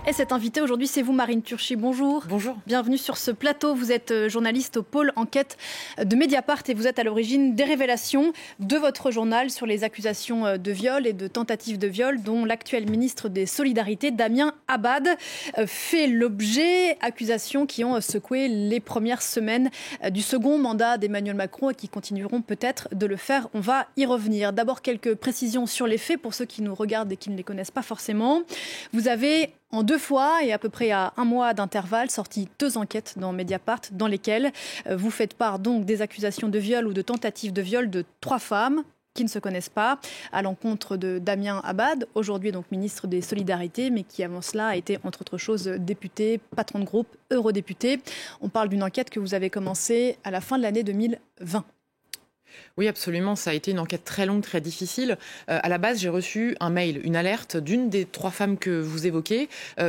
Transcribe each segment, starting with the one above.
Et cet invité aujourd'hui, c'est vous, Marine Turchi. Bonjour. Bonjour. Bienvenue sur ce plateau. Vous êtes journaliste au pôle enquête de Mediapart et vous êtes à l'origine des révélations de votre journal sur les accusations de viol et de tentatives de viol dont l'actuel ministre des Solidarités, Damien Abad, fait l'objet. Accusations qui ont secoué les premières semaines du second mandat d'Emmanuel Macron et qui continueront peut-être de le faire. On va y revenir. D'abord, quelques précisions sur les faits pour ceux qui nous regardent et qui ne les connaissent pas forcément. Vous avez en 2 fois et à peu près à 1 mois d'intervalle, sorti 2 enquêtes dans Mediapart dans lesquelles vous faites part donc des accusations de viol ou de tentatives de viol de 3 femmes qui ne se connaissent pas, à l'encontre de Damien Abad, aujourd'hui donc ministre des Solidarités, mais qui avant cela a été entre autres choses député, patron de groupe, eurodéputé. On parle d'une enquête que vous avez commencée à la fin de l'année 2020. Oui, absolument. Ça a été une enquête très longue, très difficile. À la base, j'ai reçu un mail, une alerte d'une des 3 femmes que vous évoquez,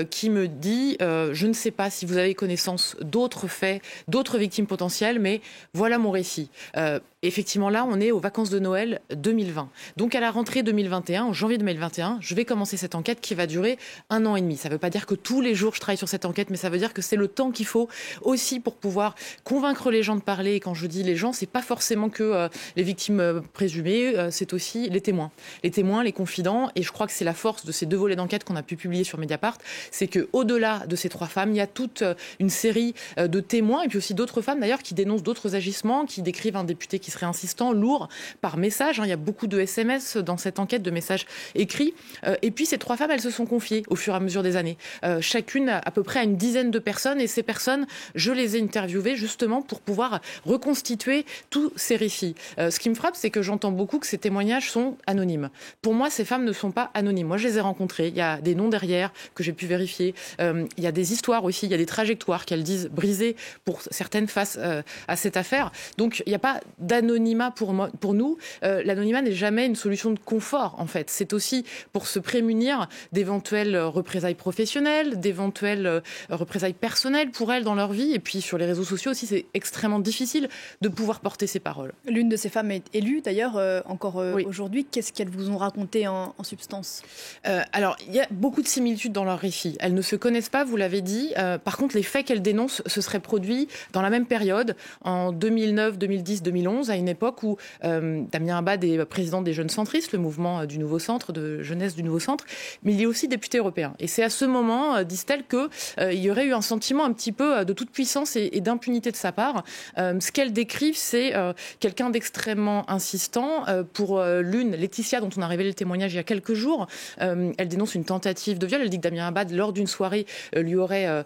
qui me dit je ne sais pas si vous avez connaissance d'autres faits, d'autres victimes potentielles, mais voilà mon récit. Effectivement, là, on est aux vacances de Noël 2020. Donc, à la rentrée 2021, en janvier 2021, je vais commencer cette enquête qui va durer 1 an et demi. Ça ne veut pas dire que tous les jours, je travaille sur cette enquête, mais ça veut dire que c'est le temps qu'il faut aussi pour pouvoir convaincre les gens de parler. Et quand je dis les gens, c'est pas forcément que les victimes présumées, c'est aussi les témoins, les confidents. Et je crois que c'est la force de ces 2 volets d'enquête qu'on a pu publier sur Mediapart, c'est qu'au-delà de ces 3 femmes, il y a toute une série de témoins, et puis aussi d'autres femmes d'ailleurs qui dénoncent d'autres agissements, qui décrivent un député qui serait insistant, lourd, par message. Il y a beaucoup de SMS dans cette enquête, de messages écrits. Et puis ces 3 femmes, elles se sont confiées au fur et à mesure des années. Chacune à peu près à une dizaine de personnes. Et ces personnes, je les ai interviewées justement pour pouvoir reconstituer tous ces récits. Ce qui me frappe, c'est que j'entends beaucoup que ces témoignages sont anonymes. Pour moi, ces femmes ne sont pas anonymes. Moi, je les ai rencontrées. Il y a des noms derrière que j'ai pu vérifier. Il y a des histoires aussi. Il y a des trajectoires qu'elles disent brisées pour certaines face à cette affaire. Donc, il n'y a pas d'anonymat pour nous. L'anonymat n'est jamais une solution de confort, en fait. C'est aussi pour se prémunir d'éventuelles représailles professionnelles, d'éventuelles représailles personnelles pour elles dans leur vie. Et puis, sur les réseaux sociaux aussi, c'est extrêmement difficile de pouvoir porter ces paroles. L'une de ces femmes est élue, d'ailleurs, encore oui. Aujourd'hui. Qu'est-ce qu'elles vous ont raconté en substance ? Alors, il y a beaucoup de similitudes dans leur récit. Elles ne se connaissent pas, vous l'avez dit. Par contre, les faits qu'elles dénoncent se seraient produits dans la même période, en 2009, 2010, 2011, à une époque où Damien Abad est président des Jeunes Centristes, le mouvement du Nouveau Centre, de jeunesse du Nouveau Centre, mais il est aussi député européen. Et c'est à ce moment, disent-elles, qu'il y aurait eu un sentiment un petit peu de toute puissance et d'impunité de sa part. Ce qu'elles décrivent, c'est quelqu'un d'extrêmement insistant. Pour l'une, Laetitia, dont on a révélé le témoignage il y a quelques jours, elle dénonce une tentative de viol. Elle dit que Damien Abad, lors d'une soirée, l'aurait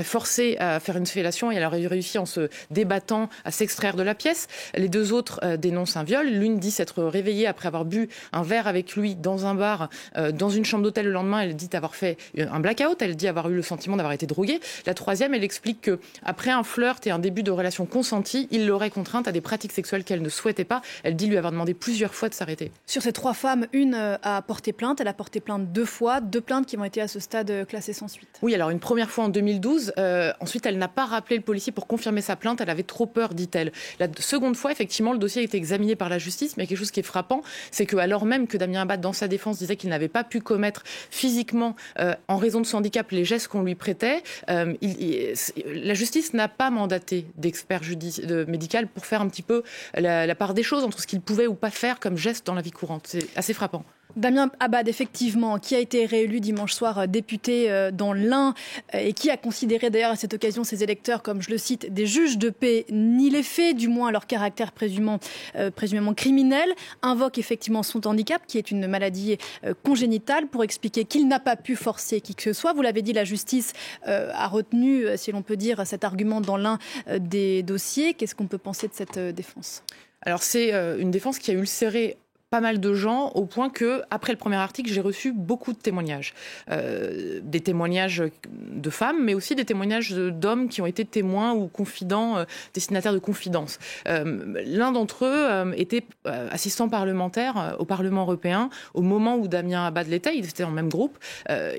forcé à faire une fellation et elle aurait réussi en se débattant à s'extraire de la pièce. Les 2 autres dénoncent un viol. L'une dit s'être réveillée après avoir bu un verre avec lui dans un bar, dans une chambre d'hôtel le lendemain. Elle dit avoir fait un blackout. Elle dit avoir eu le sentiment d'avoir été droguée. La 3e, elle explique qu'après un flirt et un début de relation consentie, il l'aurait contrainte à des pratiques sexuelles qu'elle ne souhaitait pas. Elle dit lui avoir demandé plusieurs fois de s'arrêter. Sur ces 3 femmes, une a porté plainte. Elle a porté plainte 2 fois. 2 plaintes qui ont été à ce stade classées sans suite. Oui, alors une première fois en 2012. Ensuite, elle n'a pas rappelé le policier pour confirmer sa plainte. Elle avait trop peur, dit-elle. La seconde fois, effectivement, le dossier a été examiné par la justice. Mais quelque chose qui est frappant, c'est que alors même que Damien Abad, dans sa défense, disait qu'il n'avait pas pu commettre physiquement, en raison de son handicap, les gestes qu'on lui prêtait, la justice n'a pas mandaté d'expert médical pour faire un petit peu la part des choses entre ce qu'il pouvait ou pas faire comme geste dans la vie courante. C'est assez frappant. Damien Abad, effectivement, qui a été réélu dimanche soir député dans l'Ain et qui a considéré d'ailleurs à cette occasion ses électeurs comme, je le cite, des juges de paix, ni les faits, du moins leur caractère présumément criminel, invoque effectivement son handicap, qui est une maladie congénitale, pour expliquer qu'il n'a pas pu forcer qui que ce soit. Vous l'avez dit, la justice a retenu, si l'on peut dire, cet argument dans l'un des dossiers. Qu'est-ce qu'on peut penser de cette défense ? Alors c'est une défense qui a ulcéré pas mal de gens, au point que, après le premier article, j'ai reçu beaucoup de témoignages. Des témoignages de femmes, mais aussi des témoignages d'hommes qui ont été témoins ou confidents, destinataires de confidences. L'un d'entre eux était assistant parlementaire au Parlement européen au moment où Damien Abad l'était. Il était dans le même groupe.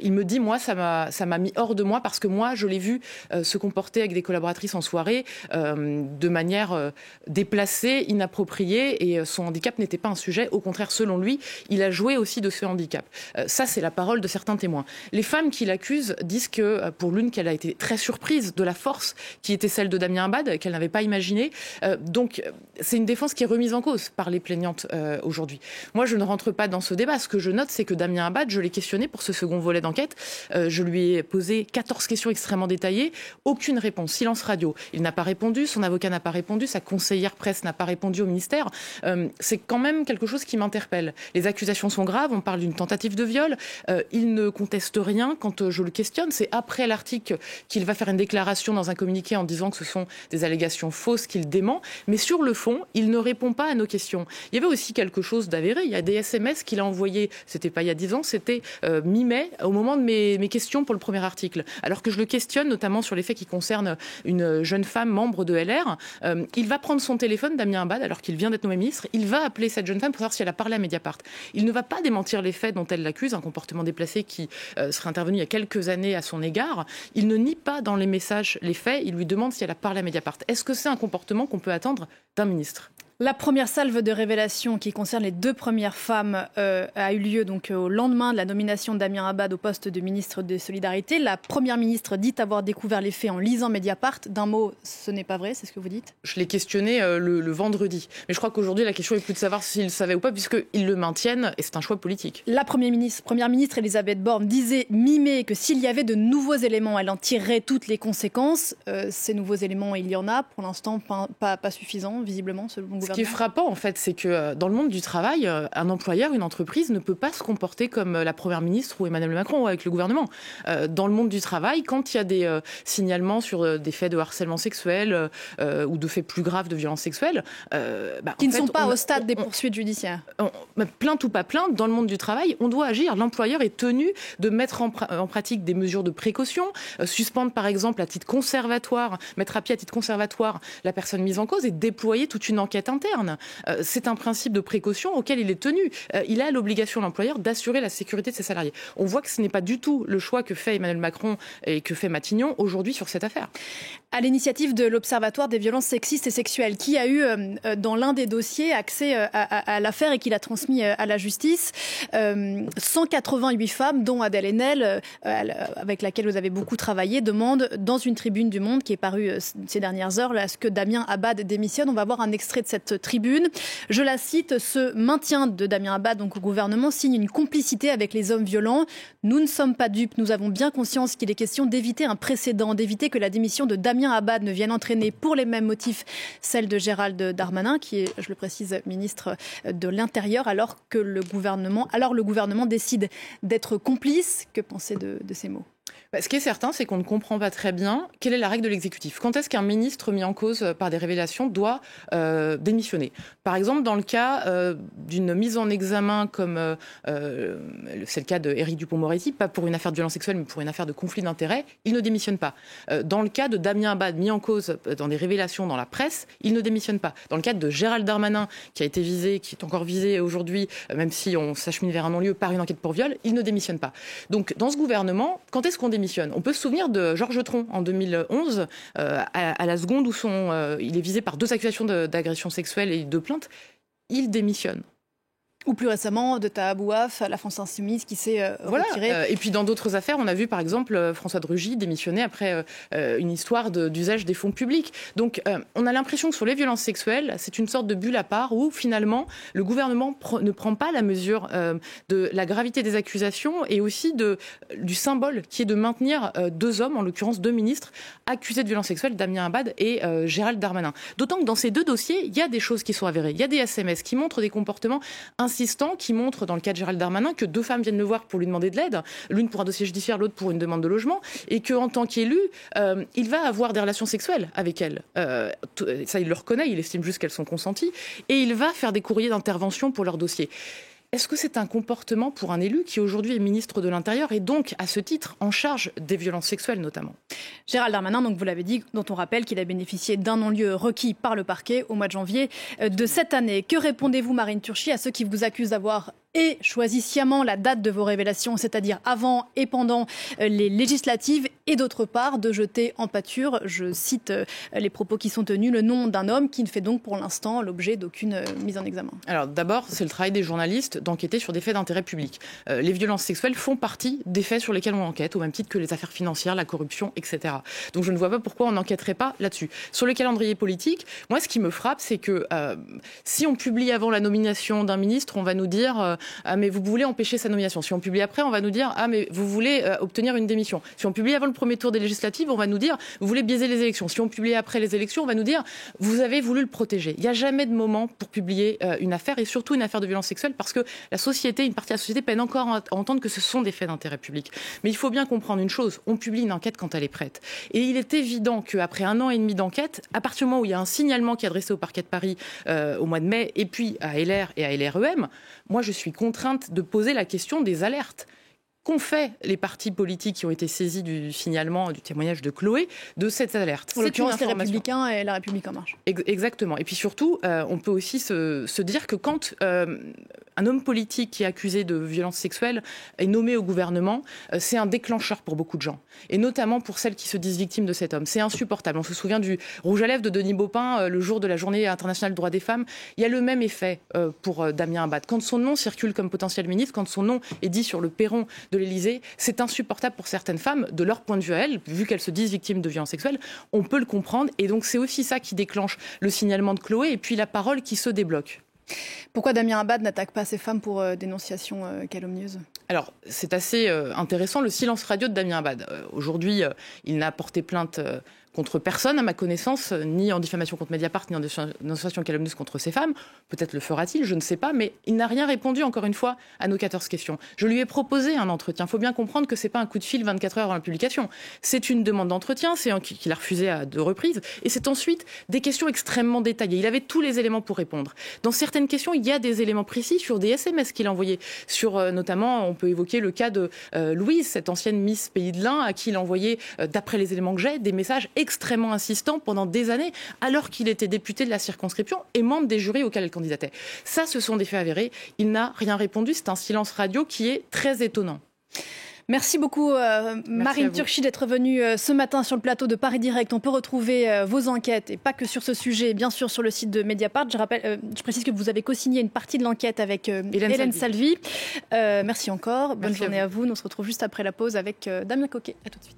Il me dit, moi, ça m'a mis hors de moi parce que moi, je l'ai vu se comporter avec des collaboratrices en soirée de manière déplacée, inappropriée, et son handicap n'était pas un sujet. Au contraire, selon lui, il a joué aussi de ce handicap. Ça, c'est la parole de certains témoins. Les femmes qui l'accusent disent que, pour l'une, qu'elle a été très surprise de la force qui était celle de Damien Abad, qu'elle n'avait pas imaginée. Donc, c'est une défense qui est remise en cause par les plaignantes aujourd'hui. Moi, je ne rentre pas dans ce débat. Ce que je note, c'est que Damien Abad, je l'ai questionné pour ce second volet d'enquête. Je lui ai posé 14 questions extrêmement détaillées. Aucune réponse. Silence radio. Il n'a pas répondu. Son avocat n'a pas répondu. Sa conseillère presse n'a pas répondu au ministère. C'est quand même quelque chose qui m'interpelle. Les accusations sont graves. On parle d'une tentative de viol. Il ne conteste rien quand je le questionne. C'est après l'article qu'il va faire une déclaration dans un communiqué en disant que ce sont des allégations fausses qu'il dément. Mais sur le fond, il ne répond pas à nos questions. Il y avait aussi quelque chose d'avéré. Il y a des SMS qu'il a envoyés. C'était pas il y a 10 ans, c'était mi-mai, au moment de mes questions pour le premier article. Alors que je le questionne, notamment sur les faits qui concernent une jeune femme membre de LR, il va prendre son téléphone, Damien Abad, alors qu'il vient d'être nommé ministre, il va appeler cette jeune femme pour savoir si elle a parlé à Mediapart. Il ne va pas démentir les faits dont elle l'accuse, un comportement déplacé qui serait intervenu il y a quelques années à son égard. Il ne nie pas dans les messages les faits, il lui demande si elle a parlé à Mediapart. Est-ce que c'est un comportement qu'on peut attendre d'un ministre ? La première salve de révélation qui concerne les 2 premières femmes a eu lieu donc au lendemain de la nomination de Damien Abad au poste de ministre des Solidarités. La première ministre dit avoir découvert les faits en lisant Mediapart. D'un mot, ce n'est pas vrai, c'est ce que vous dites ? Je l'ai questionné le vendredi. Mais je crois qu'aujourd'hui, la question est plus de savoir s'il savait ou pas, puisqu'ils le maintiennent et c'est un choix politique. La première ministre Elisabeth Borne disait mi-mai que s'il y avait de nouveaux éléments, elle en tirerait toutes les conséquences. Ces nouveaux éléments, il y en a. Pour l'instant, pas suffisant, visiblement, selon le gouvernement. Ce qui est frappant, en fait, c'est que dans le monde du travail, un employeur, une entreprise ne peut pas se comporter comme la Première ministre ou Emmanuel Macron ou avec le gouvernement. Dans le monde du travail, quand il y a des signalements sur des faits de harcèlement sexuel ou de faits plus graves de violence sexuelle... qui ne sont pas au stade des poursuites judiciaires. Plainte ou pas plainte, dans le monde du travail, on doit agir. L'employeur est tenu de mettre en pratique des mesures de précaution, suspendre par exemple à titre conservatoire, mettre à pied à titre conservatoire la personne mise en cause et déployer toute une enquête interne. C'est un principe de précaution auquel il est tenu. Il a l'obligation, l'employeur, d'assurer la sécurité de ses salariés. On voit que ce n'est pas du tout le choix que fait Emmanuel Macron et que fait Matignon aujourd'hui sur cette affaire. À l'initiative de l'Observatoire des violences sexistes et sexuelles, qui a eu dans l'un des dossiers accès à l'affaire et qui l'a transmis à la justice, 188 femmes, dont Adèle Haenel, avec laquelle vous avez beaucoup travaillé, demandent dans une tribune du Monde qui est parue ces dernières heures à ce que Damien Abad démissionne. On va voir un extrait de cette tribune. Je la cite, ce maintien de Damien Abad donc au gouvernement signe une complicité avec les hommes violents. Nous ne sommes pas dupes, nous avons bien conscience qu'il est question d'éviter un précédent, d'éviter que la démission de Damien Abad ne vienne entraîner pour les mêmes motifs celle de Gérald Darmanin, qui est, je le précise, ministre de l'Intérieur, alors le gouvernement décide d'être complice. Que penser de ces mots ? Ce qui est certain, c'est qu'on ne comprend pas très bien quelle est la règle de l'exécutif. Quand est-ce qu'un ministre mis en cause par des révélations doit démissionner ? Par exemple, dans le cas d'une mise en examen comme c'est le cas d'Éric Dupond-Moretti, pas pour une affaire de violence sexuelle, mais pour une affaire de conflit d'intérêts, il ne démissionne pas. Dans le cas de Damien Abad, mis en cause dans des révélations dans la presse, il ne démissionne pas. Dans le cas de Gérald Darmanin, qui a été visé, qui est encore visé aujourd'hui, même si on s'achemine vers un non-lieu par une enquête pour viol, il ne démissionne pas. Donc, dans ce gouvernement, quand est-ce qu'on démissionne ? On peut se souvenir de Georges Tron en 2011, à la seconde où il est visé par 2 accusations d'agression sexuelle et 2 plaintes. Il démissionne. Ou plus récemment, de Taha Bouaf, la France Insoumise qui s'est retirée. Et puis dans d'autres affaires, on a vu par exemple François de Rugy démissionner après une histoire d'usage des fonds publics. Donc on a l'impression que sur les violences sexuelles, c'est une sorte de bulle à part où finalement le gouvernement ne prend pas la mesure de la gravité des accusations et aussi du symbole qui est de maintenir 2 hommes, en l'occurrence 2 ministres, accusés de violences sexuelles, Damien Abad et Gérald Darmanin. D'autant que dans ces 2 dossiers, il y a des choses qui sont avérées. Il y a des SMS qui montrent des comportements insistant qui montre, dans le cas de Gérald Darmanin, que 2 femmes viennent le voir pour lui demander de l'aide, l'une pour un dossier judiciaire, l'autre pour une demande de logement, et qu'en tant qu'élu, il va avoir des relations sexuelles avec elles. Ça, il le reconnaît, il estime juste qu'elles sont consenties, et il va faire des courriers d'intervention pour leur dossier. Est-ce que c'est un comportement pour un élu qui aujourd'hui est ministre de l'Intérieur et donc, à ce titre, en charge des violences sexuelles notamment ? Gérald Darmanin, donc vous l'avez dit, dont on rappelle qu'il a bénéficié d'un non-lieu requis par le parquet au mois de janvier de cette année. Que répondez-vous, Marine Turchi, à ceux qui vous accusent d'avoir et choisi sciemment la date de vos révélations, c'est-à-dire avant et pendant les législatives, et d'autre part de jeter en pâture, je cite les propos qui sont tenus, le nom d'un homme qui ne fait donc pour l'instant l'objet d'aucune mise en examen. Alors d'abord, c'est le travail des journalistes d'enquêter sur des faits d'intérêt public. Les violences sexuelles font partie des faits sur lesquels on enquête, au même titre que les affaires financières, la corruption, etc. Donc je ne vois pas pourquoi on n'enquêterait pas là-dessus. Sur le calendrier politique, moi ce qui me frappe, c'est que si on publie avant la nomination d'un ministre, on va nous dire ah mais vous voulez empêcher sa nomination. Si on publie après, on va nous dire ah mais vous voulez obtenir une démission. Si on publie avant le premier tour des législatives, on va nous dire vous voulez biaiser les élections. Si on publie après les élections, on va nous dire vous avez voulu le protéger. Il n'y a jamais de moment pour publier une affaire, et surtout une affaire de violence sexuelle, parce que la société, une partie de la société peine encore à entendre que ce sont des faits d'intérêt public. Mais il faut bien comprendre une chose, on publie une enquête quand elle est prête. Et il est évident qu'après 1 an et demi d'enquête, à partir du moment où il y a un signalement qui est adressé au parquet de Paris au mois de mai, et puis à LR et à LREM, moi je suis contrainte de poser la question des alertes. Qu'ont fait les partis politiques qui ont été saisis du signalement, du témoignage de Chloé, de cette alerte? En l'occurrence, les Républicains et La République En Marche. Exactement. Et puis surtout, on peut aussi se dire que quand un homme politique qui est accusé de violence sexuelle est nommé au gouvernement, c'est un déclencheur pour beaucoup de gens. Et notamment pour celles qui se disent victimes de cet homme. C'est insupportable. On se souvient du rouge à lèvres de Denis Baupin le jour de la journée internationale des droits des femmes. Il y a le même effet pour Damien Abad. Quand son nom circule comme potentiel ministre, quand son nom est dit sur le perron de l'Élysée, c'est insupportable pour certaines femmes, de leur point de vue à elles, vu qu'elles se disent victimes de violences sexuelles. On peut le comprendre. Et donc c'est aussi ça qui déclenche le signalement de Chloé et puis la parole qui se débloque. Pourquoi Damien Abad n'attaque pas ces femmes pour dénonciation calomnieuse ? Alors, c'est assez intéressant, le silence radio de Damien Abad. Aujourd'hui, il n'a porté plainte contre personne, à ma connaissance, ni en diffamation contre Mediapart, ni en dénonciation calomnieuse contre ces femmes. Peut-être le fera-t-il, je ne sais pas, mais il n'a rien répondu, encore une fois, à nos 14 questions. Je lui ai proposé un entretien. Il faut bien comprendre que ce n'est pas un coup de fil 24 heures avant la publication. C'est une demande d'entretien, c'est qu'il a refusé à 2 reprises, et c'est ensuite des questions extrêmement détaillées. Il avait tous les éléments pour répondre. Dans certaines questions, il y a des éléments précis sur des SMS qu'il a envoyés. Sur, notamment, on peut évoquer le cas de Louise, cette ancienne Miss Pays de l'Ain, à qui il a envoyé, d'après les éléments que j'ai, des messages extrêmement insistants pendant des années, alors qu'il était député de la circonscription et membre des jurys auxquels elle candidatait. Ça, ce sont des faits avérés. Il n'a rien répondu. C'est un silence radio qui est très étonnant. Merci beaucoup Marine Turchi d'être venue ce matin sur le plateau de Paris Direct. On peut retrouver vos enquêtes, et pas que sur ce sujet, bien sûr sur le site de Mediapart. Je précise que vous avez co-signé une partie de l'enquête avec Hélène Salvi. Merci encore, bonne journée à vous. Nous on se retrouve juste après la pause avec Damien Coquet. À tout de suite.